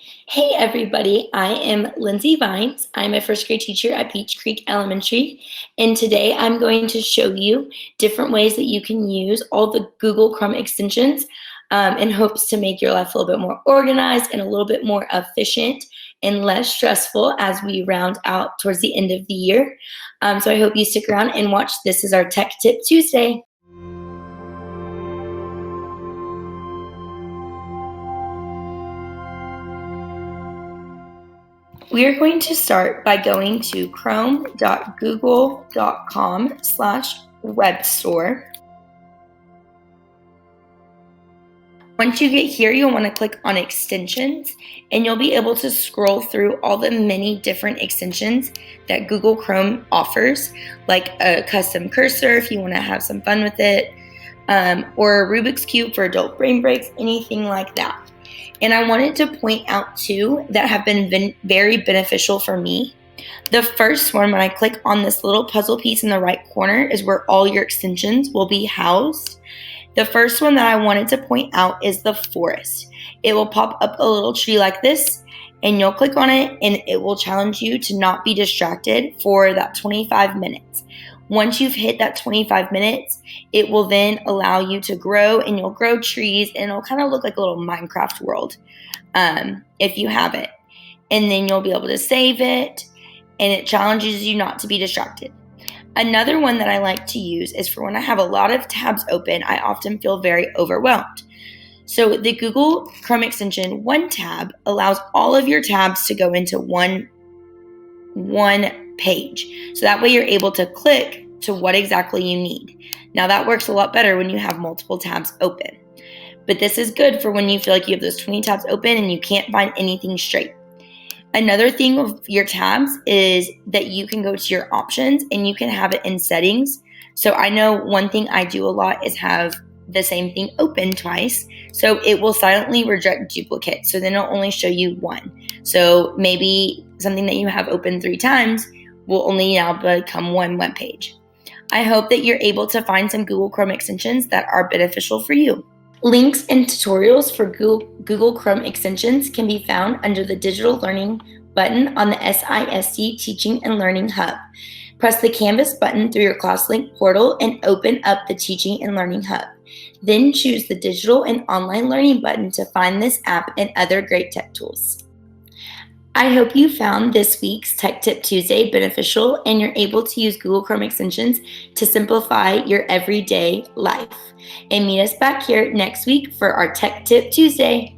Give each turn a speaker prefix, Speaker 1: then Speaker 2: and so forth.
Speaker 1: Hey everybody, I am Lindsay Vines. I'm a first grade teacher at Beech Creek Elementary, and today I'm going to show you different ways that you can use all the Google Chrome extensions in hopes to make your life a little bit more organized and a little bit more efficient and less stressful as we round out towards the end of the year. So I hope you stick around and watch. This is our Tech Tip Tuesday. We are going to start by going to chrome.google.com/webstore. Once you get here, you'll want to click on extensions, and you'll be able to scroll through all the many different extensions that Google Chrome offers, like a custom cursor if you want to have some fun with it, or a Rubik's Cube for adult brain breaks, anything like that. And I wanted to point out two that have been very beneficial for me. The first one, when I click on this little puzzle piece in the right corner, is where all your extensions will be housed. The first one that I wanted to point out is the forest. It will pop up a little tree like this, and you'll click on it, and it will challenge you to not be distracted for that 25 minutes. Once you've hit that 25 minutes, it will then allow you to grow, and you'll grow trees, and it'll kind of look like a little Minecraft world if you have it. And then you'll be able to save it, and it challenges you not to be distracted. Another one that I like to use is for when I have a lot of tabs open, I often feel very overwhelmed. So the Google Chrome extension One Tab allows all of your tabs to go into one page. So that way you're able to click to what exactly you need. Now that works a lot better when you have multiple tabs open. But this is good for when you feel like you have those 20 tabs open and you can't find anything straight. Another thing with your tabs is that you can go to your options and you can have it in settings. So I know one thing I do a lot is have the same thing open twice. So it will silently reject duplicates. So then it'll only show you one. So maybe something that you have open 3 times will only now become one web page. I hope that you're able to find some Google Chrome extensions that are beneficial for you. Links and tutorials for Google Chrome extensions can be found under the Digital Learning button on the SISD Teaching and Learning Hub. Press the Canvas button through your ClassLink portal and open up the Teaching and Learning Hub. Then choose the Digital and Online Learning button to find this app and other great tech tools. I hope you found this week's Tech Tip Tuesday beneficial and you're able to use Google Chrome extensions to simplify your everyday life. And meet us back here next week for our Tech Tip Tuesday.